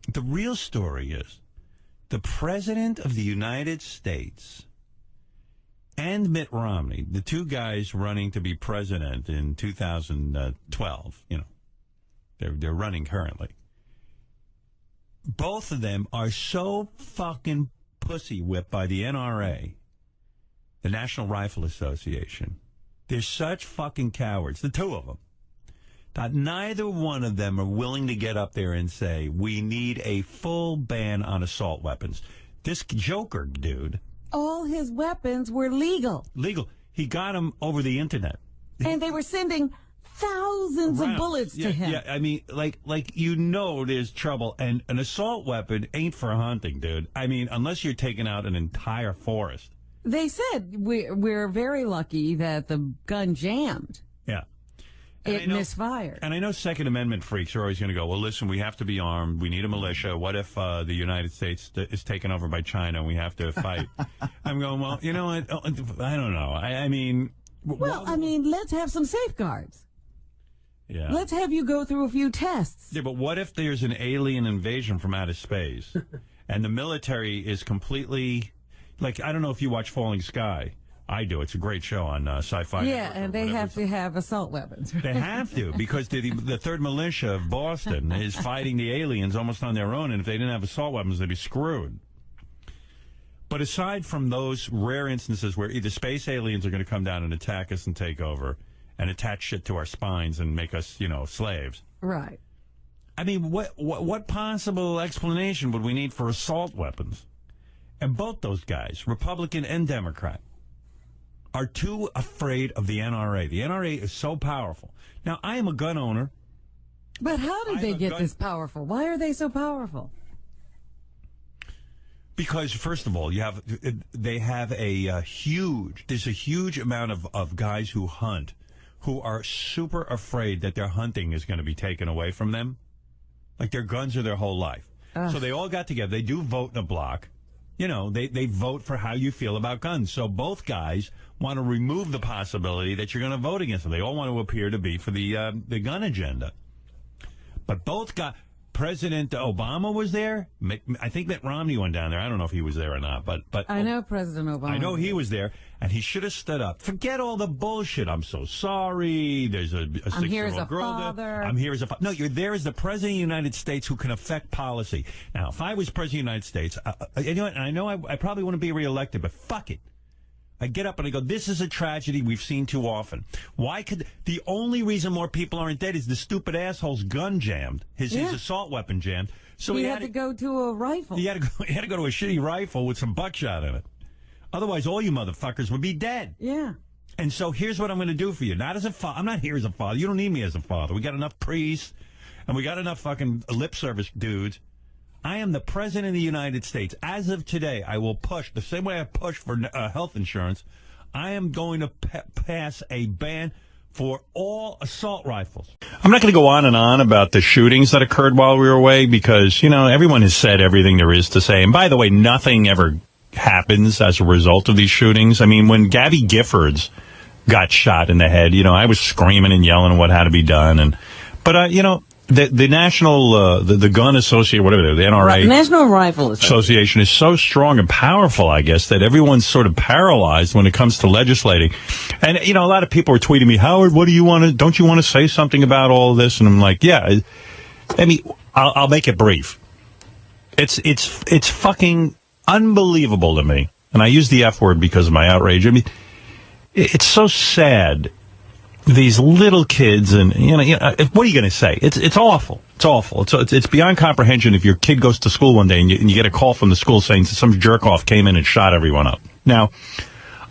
The real story is the President of the United States and Mitt Romney, the two guys running to be president in 2012, they're running currently. Both of them are so fucking pussy whipped by the NRA, the National Rifle Association. They're such fucking cowards, the two of them, that neither one of them are willing to get up there and say, we need a full ban on assault weapons. This Joker dude. All his weapons were legal. Legal. He got them over the internet. And they were sending thousands of bullets to him. Yeah, I mean, like there's trouble. And an assault weapon ain't for hunting, dude. I mean, unless you're taking out an entire forest. They said we're very lucky that the gun jammed. Yeah. It misfired. And I know Second Amendment freaks are always going to go, well, listen, we have to be armed. We need a militia. What if the United States is taken over by China and we have to fight? I'm going, well, you know what? I don't know. I mean... let's have some safeguards. Yeah. Let's have you go through a few tests. Yeah, but what if there's an alien invasion from outer space and the military is completely... Like, I don't know if you watch Falling Sky. I do. It's a great show on Sci-Fi. Yeah, and they have to have assault weapons. Right? They have to, because the 3rd Militia of Boston is fighting the aliens almost on their own, and if they didn't have assault weapons, they'd be screwed. But aside from those rare instances where either space aliens are going to come down and attack us and take over and attach shit to our spines and make us, slaves. Right. I mean, what possible explanation would we need for assault weapons? And both those guys, Republican and Democrat, are too afraid of the NRA. The NRA is so powerful. Now, I am a gun owner. But how did they get this powerful? Why are they so powerful? Because, first of all, there's a huge amount of guys who hunt who are super afraid that their hunting is going to be taken away from them. Like, their guns are their whole life. So they all got together. They do vote in a block. They vote for how you feel about guns. So both guys want to remove the possibility that you're going to vote against them. They all want to appear to be for the gun agenda. But both President Obama was there. I think Mitt Romney went down there. I don't know if he was there or not. But I know President Obama. I know he was there, and he should have stood up. Forget all the bullshit. I'm so sorry. There's a 6-year-old girl there. I'm here as a father. No, you're there as the President of the United States who can affect policy. Now, if I was President of the United States, I know I probably wouldn't be reelected, but fuck it. I get up and I go, this is a tragedy we've seen too often. Why could the only reason more people aren't dead is the stupid asshole's gun jammed, his assault weapon jammed. So he had to go to a rifle. He had to go to a shitty rifle with some buckshot in it. Otherwise, all you motherfuckers would be dead. Yeah. And so here's what I'm going to do for you. Not as a father. I'm not here as a father. You don't need me as a father. We got enough priests, and we got enough fucking lip service dudes. I am the President of the United States. As of today, I will push, the same way I push for health insurance, I am going to pass a ban for all assault rifles. I'm not going to go on and on about the shootings that occurred while we were away because, everyone has said everything there is to say. And by the way, nothing ever happens as a result of these shootings. I mean, when Gabby Giffords got shot in the head, I was screaming and yelling what had to be done. But the National, the Gun Association, whatever the NRA, National Rifle Association is so strong and powerful, I guess, that everyone's sort of paralyzed when it comes to legislating. And, a lot of people are tweeting me, Howard, don't you want to say something about all of this? And I'm like, yeah, I mean, I'll make it brief. It's fucking unbelievable to me. And I use the F word because of my outrage. I mean, it's so sad. These little kids, and what are you going to say? It's awful. It's awful. It's beyond comprehension. If your kid goes to school one day and you get a call from the school saying some jerk off came in and shot everyone up. Now,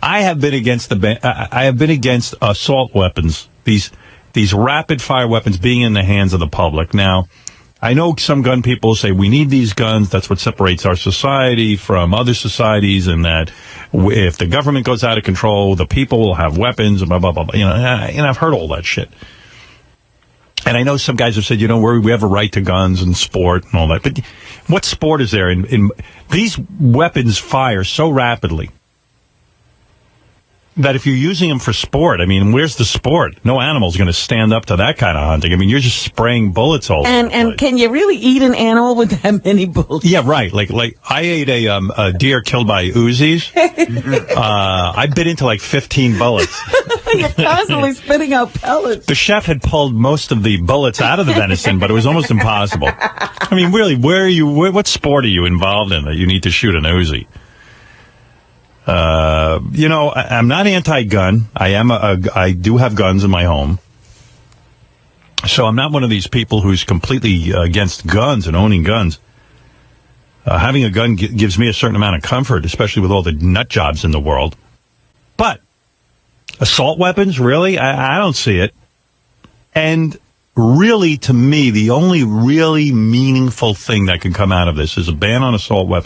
I have been against assault weapons. These rapid fire weapons being in the hands of the public. Now, I know some gun people say we need these guns. That's what separates our society from other societies, and that if the government goes out of control, the people will have weapons, blah, blah, blah, blah. I've heard all that shit. And I know some guys have said, we have a right to guns and sport and all that. But what sport is there? In these weapons fire so rapidly that if you're using them for sport, I mean, where's the sport? No animal's going to stand up to that kind of hunting. I mean, you're just spraying bullets all over the place. And can you really eat an animal with that many bullets? Yeah, right. Like I ate a deer killed by Uzis. I bit into like 15 bullets. You're constantly spitting out pellets. The chef had pulled most of the bullets out of the venison, but it was almost impossible. I mean, really, what sport are you involved in that you need to shoot an Uzi? I'm not anti-gun. I do have guns in my home. So I'm not one of these people who's completely against guns and owning guns. Having a gun gives me a certain amount of comfort, especially with all the nut jobs in the world. But assault weapons, really? I don't see it. And really, to me, the only really meaningful thing that can come out of this is a ban on assault weapons.